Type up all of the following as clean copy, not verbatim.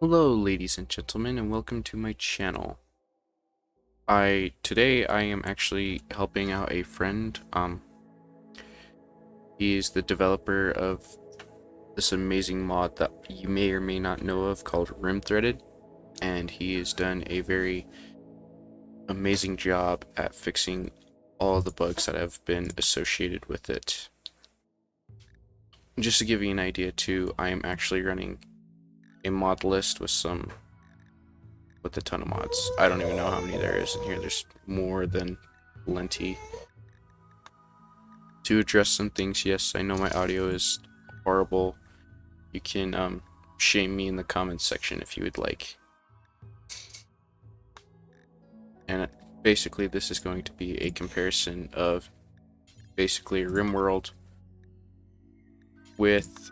Hello ladies and gentlemen, and welcome to my channel. Today I am actually helping out a friend. He's the developer of this amazing mod that you may or may not know of called Rimthreaded, and he has done a very amazing job at fixing all the bugs that have been associated with it. Just to give you an idea too, I am actually running a mod list with a ton of mods. I don't even know how many there is in here. There's more than plenty. To address some things, yes, I know my audio is horrible. You can shame me in the comments section if you would like. And basically this is going to be a comparison of basically Rimworld with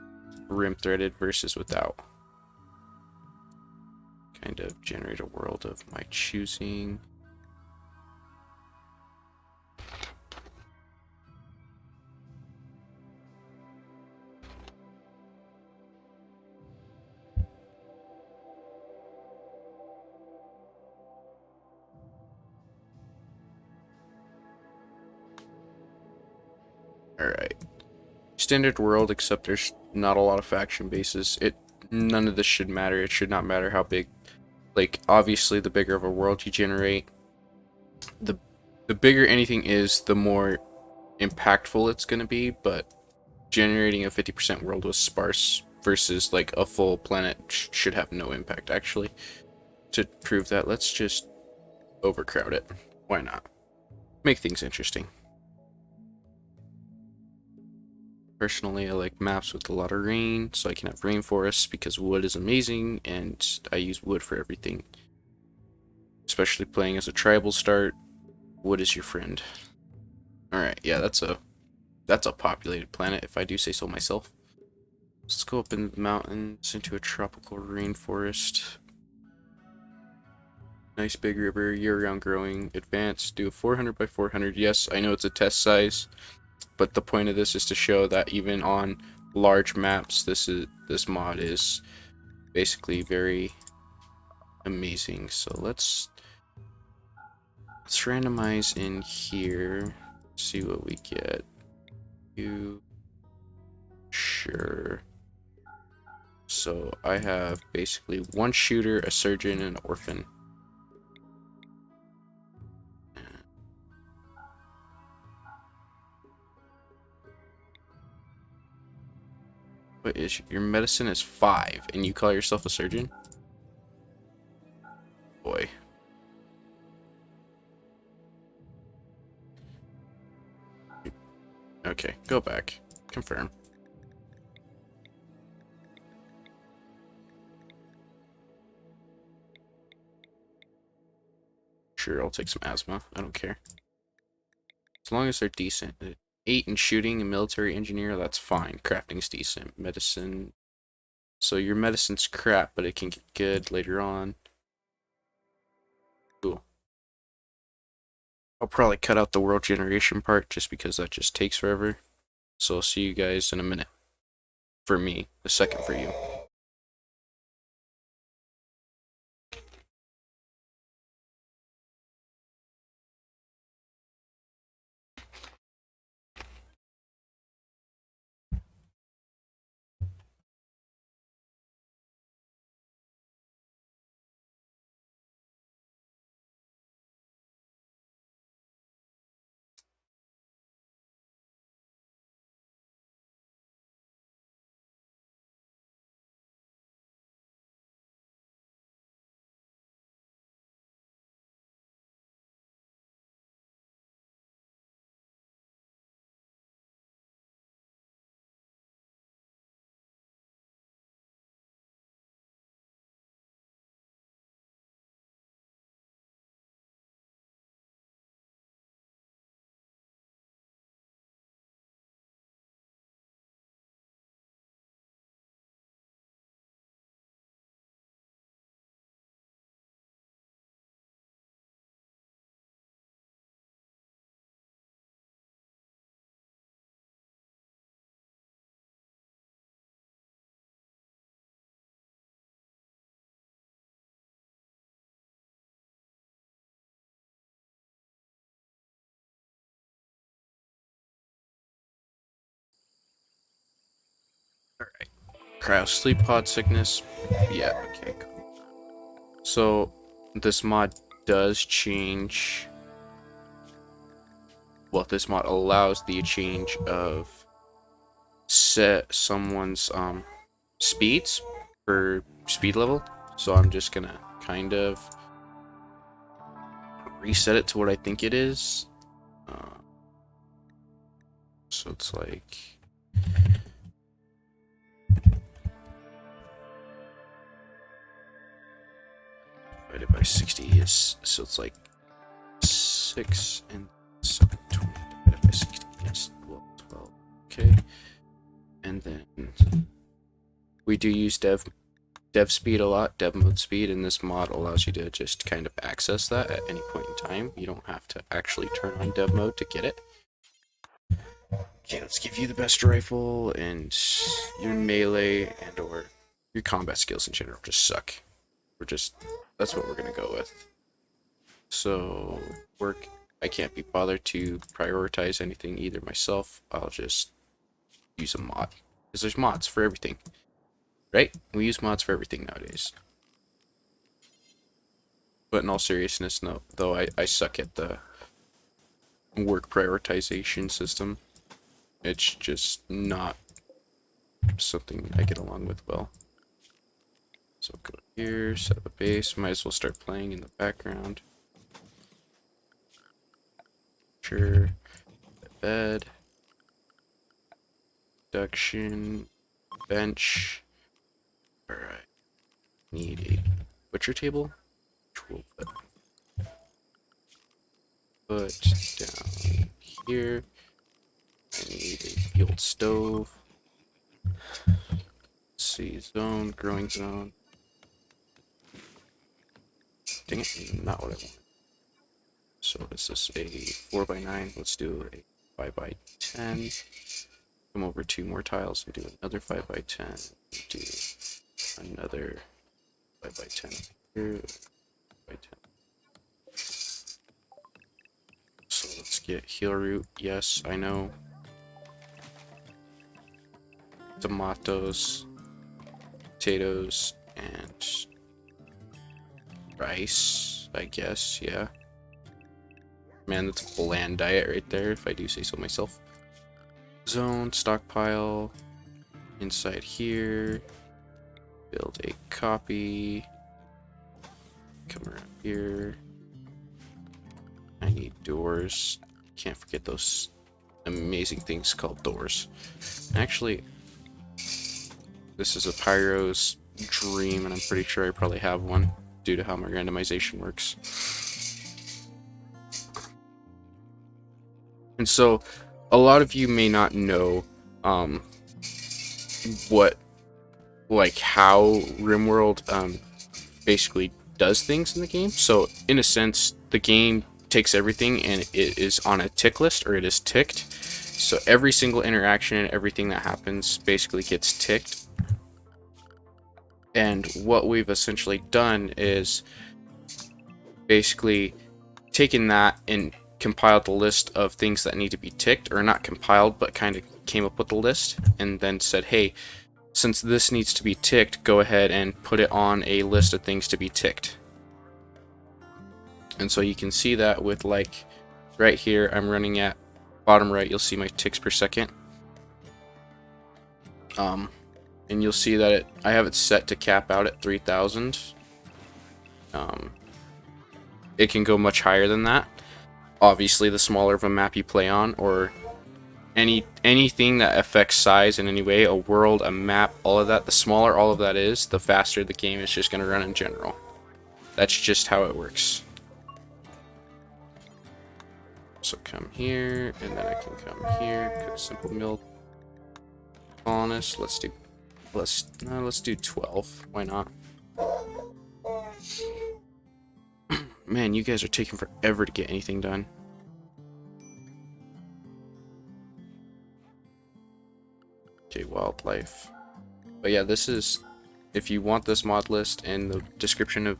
Rimthreaded versus without. Kind of generate a world of my choosing. Alright. Standard world, except there's not a lot of faction bases. None of this should matter. It should not matter how big. Like, obviously, the bigger of a world you generate, the bigger anything is, the more impactful it's going to be, but generating a 50% world was sparse versus like a full planet should have no impact. Actually, to prove that, let's just overcrowd it. Why not? Make things interesting. Personally, I like maps with a lot of rain, so I can have rainforests because wood is amazing, and I use wood for everything. Especially playing as a tribal start, wood is your friend. Alright, yeah, that's a populated planet, if I do say so myself. Let's go up in the mountains into a tropical rainforest. Nice big river, year-round growing, advanced, do a 400 by 400. Yes, I know it's a test size, but the point of this is to show that even on large maps, this mod is basically very amazing. So let's randomize in here, see what we get. You sure? So I have basically one shooter, a surgeon, and an orphan. What is your medicine is 5, and you call yourself a surgeon? Boy. Okay, go back. Confirm. Sure, I'll take some asthma. I don't care. As long as they're decent. 8 in shooting and military engineer, that's fine. Crafting's decent. Medicine. So your medicine's crap, but it can get good later on. Cool. I'll probably cut out the world generation part just because that just takes forever. So I'll see you guys in a minute. For me, a second for you. Alright. Cryo sleep pod sickness. Yeah, okay, cool. So this mod does change. Well, this mod allows the change of set someone's speeds per speed level. So I'm just gonna kind of reset it to what I think it is. So it's like divided by 60 is, so it's like 6 and 720 divided by 60 is 12. Okay, and then we do use dev speed a lot, dev mode speed, and this mod allows you to just kind of access that at any point in time. You don't have to actually turn on dev mode to get it. Okay, let's give you the best rifle, and your melee and or your combat skills in general just suck. That's what we're gonna go with. So work, I can't be bothered to prioritize anything either myself. I'll just use a mod, because there's mods for everything, right? We use mods for everything nowadays. But in all seriousness, no, though I suck at the work prioritization system. It's just not something I get along with well. So go here, set up a base. Might as well start playing in the background. Sure. Bed. Production. Bench. Alright. Need a butcher table. Which we'll put down here. I need a fueled stove. Let's see, zone, growing zone. Dang it, not what I want. So this is a 4x9. Let's do a 5x10. Come over 2 more tiles and do another 5x10. Do another 5x10 here. 5x10. So let's get heal root. Yes, I know. Tomatoes, potatoes, and rice, I guess, yeah. Man, that's a bland diet right there, if I do say so myself. Zone, stockpile, inside here, build a copy, come around here. I need doors, can't forget those amazing things called doors. Actually, this is a Pyro's dream, and I'm pretty sure I probably have one due to how my randomization works. And so, a lot of you may not know how Rimworld basically does things in the game. So, in a sense, the game takes everything and it is on a tick list, or it is ticked. So every single interaction and everything that happens basically gets ticked. And what we've essentially done is basically taken that and compiled the list of things that need to be ticked, or not compiled, but kind of came up with the list, and then said, hey, since this needs to be ticked, go ahead and put it on a list of things to be ticked. And so you can see that with, like, right here, I'm running at bottom right, you'll see my ticks per second. And you'll see that I have it set to cap out at 3,000. It can go much higher than that. Obviously, the smaller of a map you play on, or anything that affects size in any way, a world, a map, all of that, the smaller all of that is, the faster the game is just going to run in general. That's just how it works. So come here, and then I can come here, because simple mill colonist. Let's do 12. Why not? Man, you guys are taking forever to get anything done. Okay, wildlife. But yeah, this is, if you want this mod list, in the description of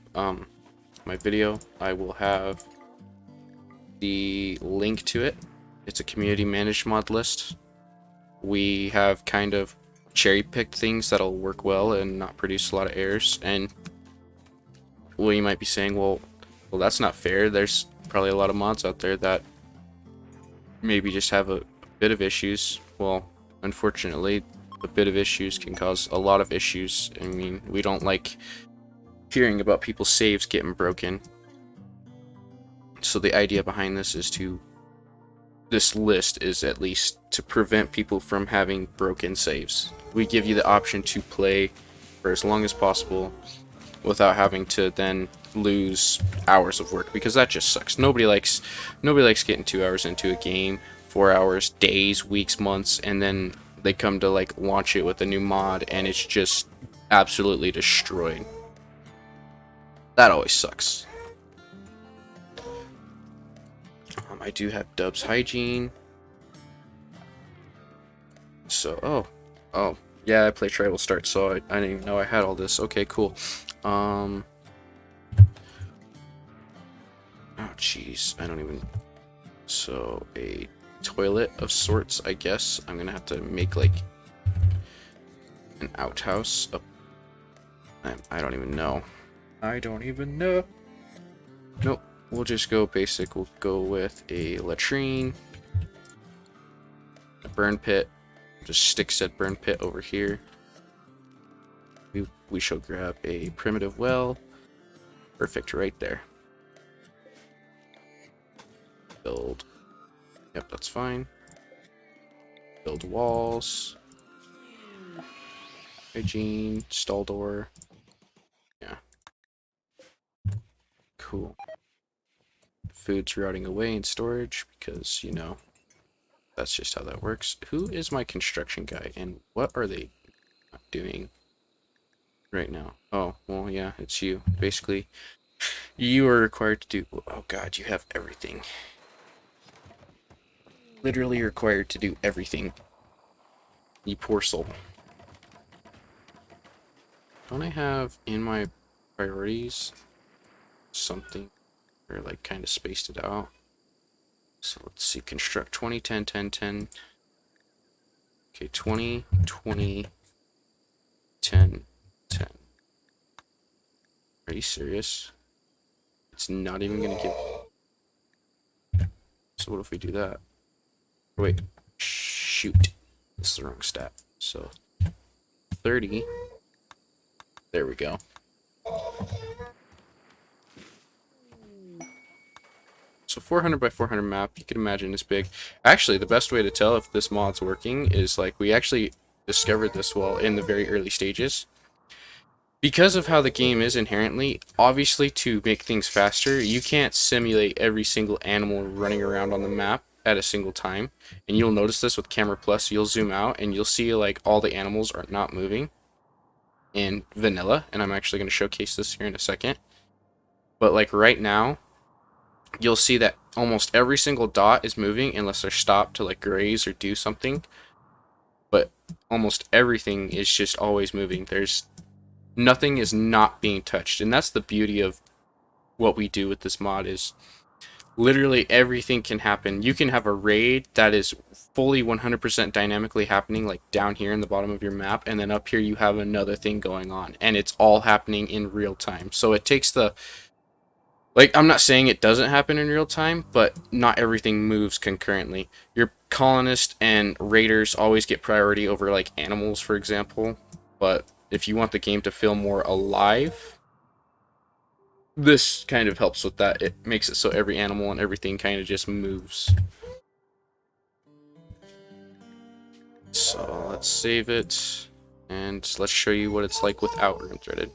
my video, I will have the link to it. It's a community managed mod list. We have kind of cherry pick things that'll work well and not produce a lot of errors. And well, you might be saying, well, that's not fair. There's probably a lot of mods out there that maybe just have a bit of issues. Well, unfortunately, a bit of issues can cause a lot of issues. I mean, we don't like hearing about people's saves getting broken. So the idea behind this list is at least to prevent people from having broken saves. We give you the option to play for as long as possible without having to then lose hours of work, because that just sucks. Nobody likes getting 2 hours into a game, 4 hours, days, weeks, months, and then they come to like launch it with a new mod and it's just absolutely destroyed. That always sucks. I do have Dub's Hygiene. So, oh, yeah, I play Tribal Start, so I didn't even know I had all this. Okay, cool. Oh, jeez, I don't even... So, a toilet of sorts, I guess. I'm gonna have to make, like, an outhouse. I don't even know. I don't even know. Nope, we'll just go basic. We'll go with a latrine, a burn pit. Just stick said burn pit over here. We shall grab a primitive well. Perfect, right there. Build. Yep, that's fine. Build walls. Hygiene, stall door. Yeah. Cool. Food's rotting away in storage because, you know, that's just how that works. Who is my construction guy and what are they doing right now? Oh, well, yeah, it's you. Basically, you are required to do... Oh, God, you have everything. Literally required to do everything. You poor soul. Don't I have in my priorities something, or like kind of spaced it out? So let's see, construct 20, 10, 10, 10. Okay, 20, 20, 10, 10. Are you serious? It's not even gonna give... So what if we do that? Wait, shoot. That's the wrong stat. So 30. There we go. So 400 by 400 map, you can imagine it's big. Actually, the best way to tell if this mod's working is like we actually discovered this well in the very early stages. Because of how the game is inherently, obviously to make things faster, you can't simulate every single animal running around on the map at a single time. And you'll notice this with Camera Plus, you'll zoom out and you'll see like all the animals are not moving in vanilla, and I'm actually going to showcase this here in a second. But like right now, you'll see that almost every single dot is moving unless they're stopped to like graze or do something. But almost everything is just always moving. Nothing is not being touched, and that's the beauty of what we do with this mod is literally everything can happen. You can have a raid that is fully 100% dynamically happening like down here in the bottom of your map, and then up here you have another thing going on, and it's all happening in real time. So it takes the... Like, I'm not saying it doesn't happen in real time, but not everything moves concurrently. Your colonists and raiders always get priority over, like, animals, for example. But if you want the game to feel more alive, this kind of helps with that. It makes it so every animal and everything kind of just moves. So, let's save it, and let's show you what it's like without Rimthreaded.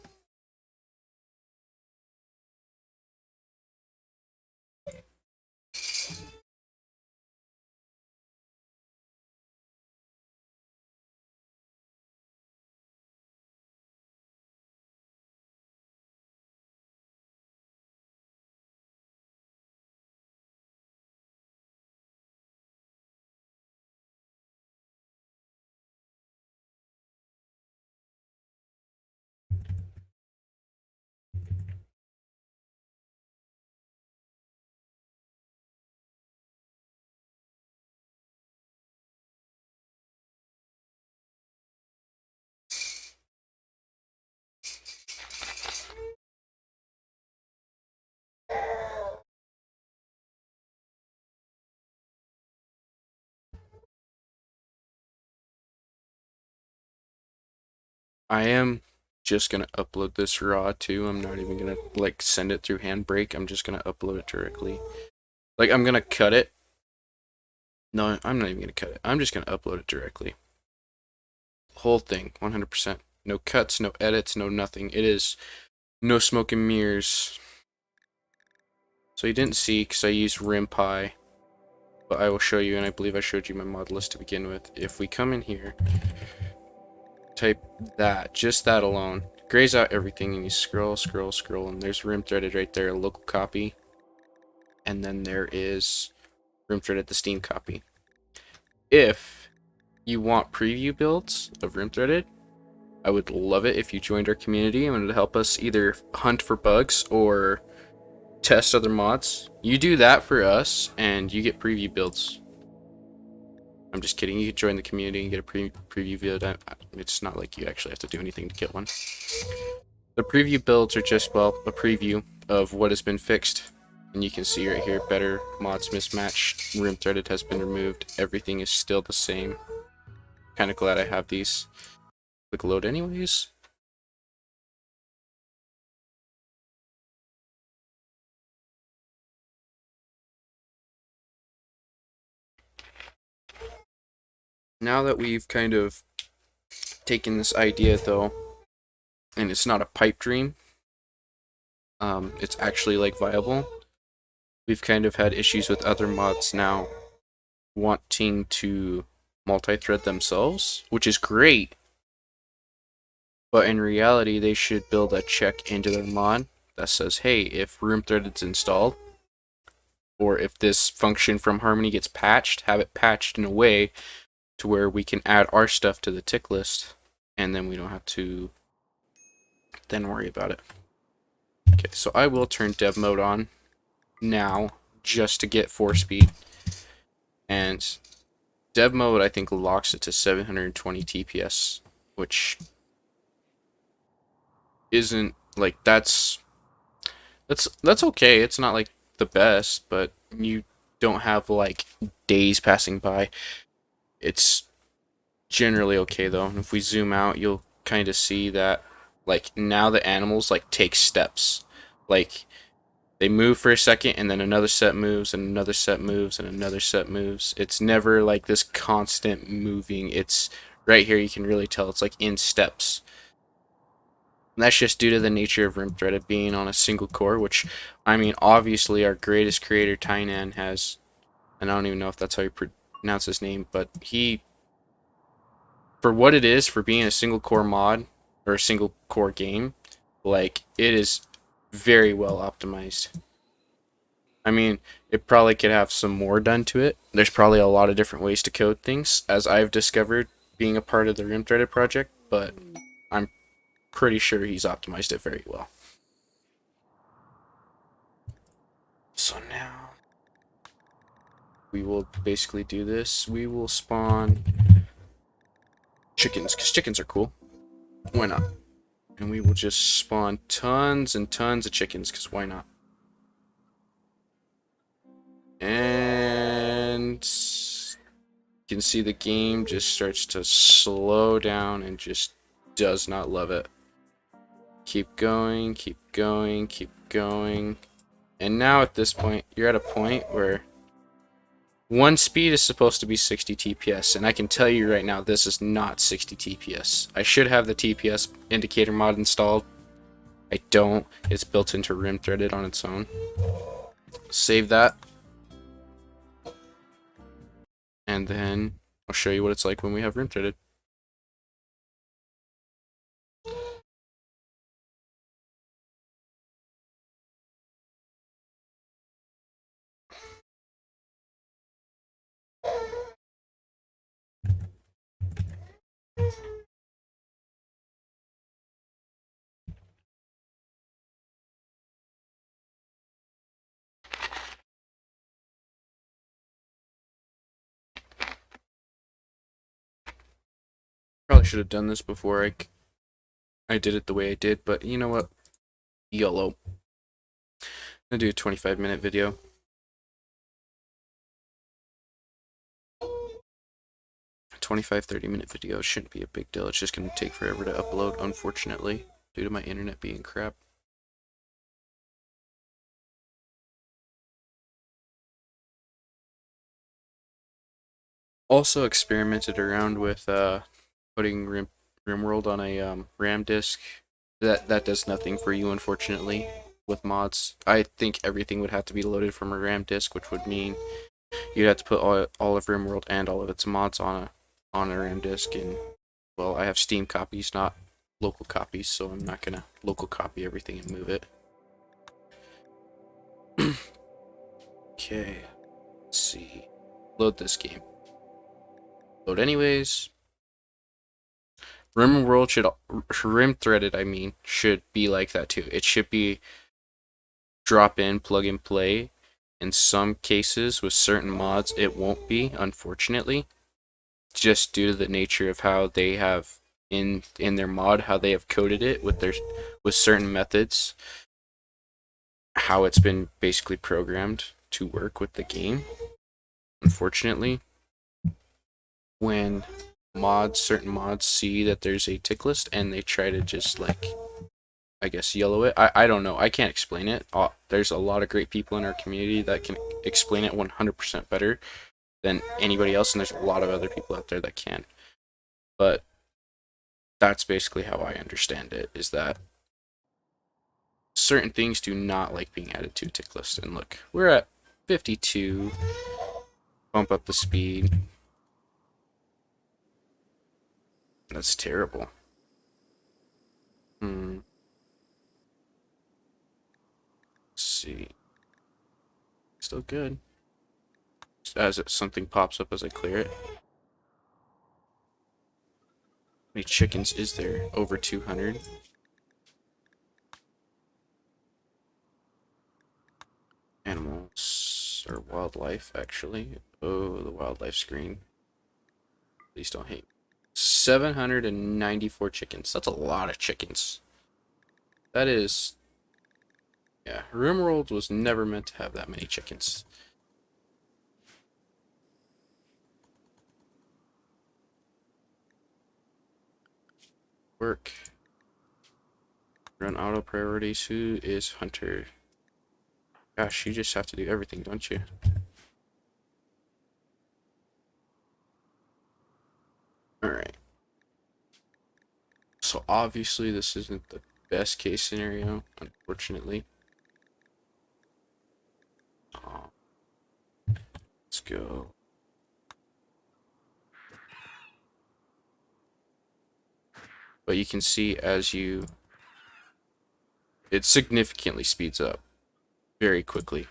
I am just gonna upload this raw too. I'm not even gonna like send it through Handbrake. I'm just gonna upload it directly. Like I'm gonna cut it. No, I'm not even gonna cut it. I'm just gonna upload it directly. Whole thing, 100%. No cuts, no edits, no nothing. It is no smoke and mirrors. So you didn't see because I used RimPy, but I will show you, and I believe I showed you my mod list to begin with. If we come in here, type that, just that alone, grays out everything, and you scroll, scroll, scroll, and there's Rimthreaded right there, a local copy, and then there is Rimthreaded, the Steam copy. If you want preview builds of Rimthreaded, I would love it if you joined our community and would help us either hunt for bugs or test other mods. You do that for us, and you get preview builds. I'm just kidding. You can join the community and get a preview build. It's not like you actually have to do anything to get one. The preview builds are just, well, a preview of what has been fixed. And you can see right here, better mods mismatched. Rimthreaded has been removed. Everything is still the same. Kind of glad I have these. Click load anyways. Now that we've kind of taken this idea though, and it's not a pipe dream, it's actually like viable. We've kind of had issues with other mods now wanting to multi-thread themselves, which is great, but in reality they should build a check into their mod that says, hey, if Rimthreaded's installed, or if this function from Harmony gets patched, have it patched in a way to where we can add our stuff to the tick list, and then we don't have to then worry about it. Okay, so I will turn dev mode on now just to get 4-speed, and dev mode I think locks it to 720 TPS, which isn't like that's okay. It's not like the best, but you don't have like days passing by. It's generally okay though. And if we zoom out, you'll kind of see that like now the animals like take steps. Like they move for a second and then another set moves and another set moves and another set moves. It's never like this constant moving. It's right here you can really tell it's like in steps. And that's just due to the nature of Rimthreaded being on a single core, which, I mean, obviously our greatest creator, Tainan, has, and I don't even know if that's how you pronounce his name, but he, for what it is, for being a single core mod, or a single core game, like, it is very well optimized. I mean, it probably could have some more done to it. There's probably a lot of different ways to code things, as I've discovered being a part of the Rimthreaded project, but I'm pretty sure he's optimized it very well. So now we will basically do this. We will spawn chickens, because chickens are cool. Why not? And we will just spawn tons and tons of chickens, because why not? And you can see the game just starts to slow down and just does not love it. Keep going, keep going, keep going. And now at this point, you're at a point where one speed is supposed to be 60 TPS, and I can tell you right now, this is not 60 TPS. I should have the TPS indicator mod installed. I don't. It's built into Rimthreaded on its own. Save that. And then I'll show you what it's like when we have Rimthreaded. Probably should have done this before I did it the way I did, but you know what? YOLO. I'm gonna do a 25-minute video. 25-30 minute video shouldn't be a big deal. It's just going to take forever to upload, unfortunately, due to my internet being crap. Also experimented around with putting Rimworld on a RAM disk. That does nothing for you, unfortunately, with mods. I think everything would have to be loaded from a RAM disk, which would mean you'd have to put all of Rimworld and all of its mods on a RAM disk. And well, I have Steam copies, not local copies, so I'm not gonna local copy everything and move it. Okay, let's see. Load this game. Load anyways. Rimworld should Rimthreaded, I mean, should be like that too. It should be drop in, plug and play. In some cases, with certain mods, it won't be, unfortunately, just due to the nature of how they have in their mod, how they have coded it with certain methods, how it's been basically programmed to work with the game. Unfortunately, when certain mods see that there's a tick list and they try to just like, I guess, yellow it. I don't know. I can't explain it. There's a lot of great people in our community that can explain it 100% better than anybody else, and there's a lot of other people out there that can. But that's basically how I understand it, is that certain things do not like being added to a tick list. And look, we're at 52. Bump up the speed. That's terrible. Let's see. Still good. As something pops up as I clear it. How many chickens is there? Over 200. Animals or wildlife, actually. Oh, the wildlife screen. Please don't hate. 794 chickens. That's a lot of chickens. That is. Yeah, Rimworld was never meant to have that many chickens. Work. Run auto priorities. Who is Hunter? Gosh, you just have to do everything, don't you? Alright. So obviously this isn't the best case scenario, unfortunately. Let's go. But you can see it significantly speeds up very quickly.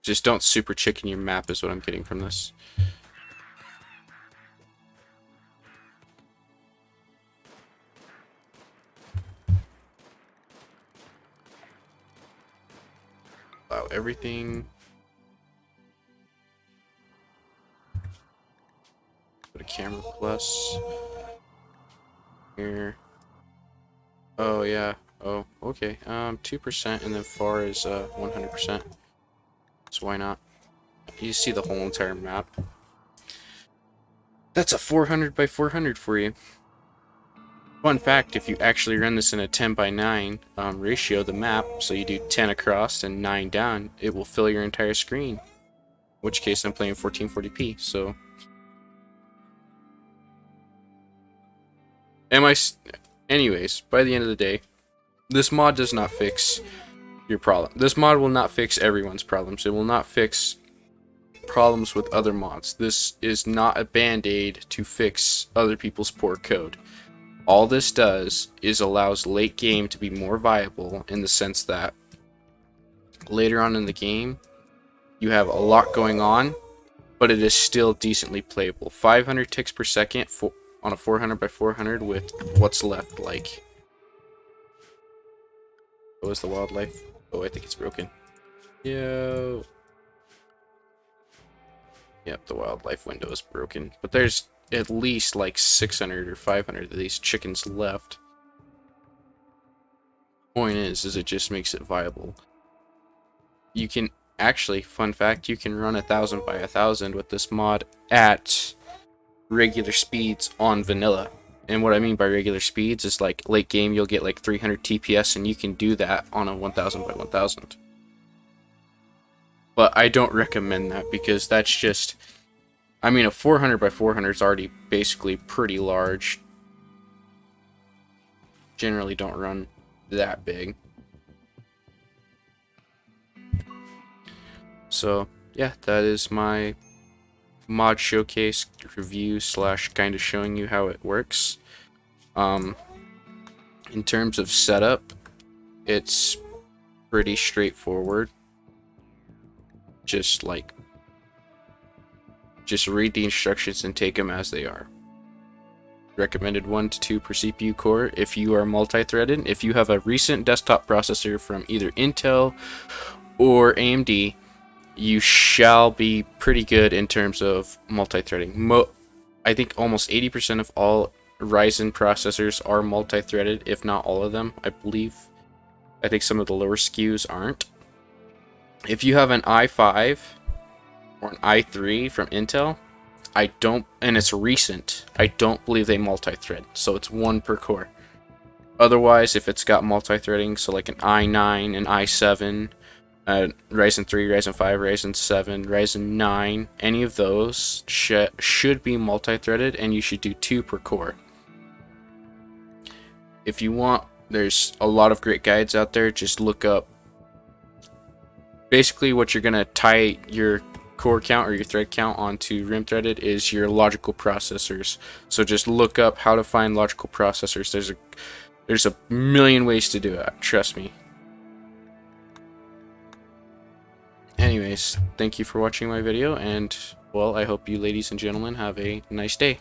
Just don't super chicken your map is what I'm getting from this. Allow everything. Put a camera plus. Here. Oh yeah. Oh, okay. 2% and then far is 100%. So why not? You see the whole entire map. That's a 400 by 400 for you. Fun fact, if you actually run this in a 10 by 9 ratio, the map, so you do 10 across and 9 down, it will fill your entire screen. In which case I'm playing 1440p, so... Anyways, by the end of the day, this mod does not fix your problem. This mod will not fix everyone's problems. It will not fix problems with other mods. This is not a band-aid to fix other people's poor code. All this does is allows late game to be more viable in the sense that later on in the game, you have a lot going on, but it is still decently playable. 500 ticks per second on a 400 by 400 with what's left like. What was the wildlife? Oh, I think it's broken. Yo. Yep, the wildlife window is broken. But there's at least like 600 or 500 of these chickens left. Point is it just makes it viable. You can Actually, fun fact, you can run 1000 by 1000 with this mod at regular speeds on vanilla. And what I mean by regular speeds is like late game you'll get like 300 TPS, and you can do that on a 1000 by 1000. But I don't recommend that because that's just, I mean, a 400 by 400 is already basically pretty large. Generally don't run that big. So yeah, that is my mod showcase review slash kind of showing you how it works. In terms of setup, it's pretty straightforward. Just read the instructions and take them as they are. Recommended 1 to 2 per CPU core if you are multi-threaded. If you have a recent desktop processor from either Intel or AMD, you shall be pretty good in terms of multi-threading. I think almost 80% of all Ryzen processors are multi-threaded, if not all of them, I believe. I think some of the lower SKUs aren't. If you have an i5 or an i3 from Intel, and it's recent, I don't believe they multi-thread, so it's 1 per core. Otherwise, if it's got multi-threading, so like an i9, an i7, Ryzen 3, Ryzen 5, Ryzen 7, Ryzen 9, any of those should be multi-threaded, and you should do 2 per core. If you want, there's a lot of great guides out there. Just look up. Basically, what you're going to tie your core count or your thread count onto Rimthreaded is your logical processors. So just look up how to find logical processors. There's a million ways to do it, trust me. Anyways, thank you for watching my video, and well, I hope you ladies and gentlemen have a nice day.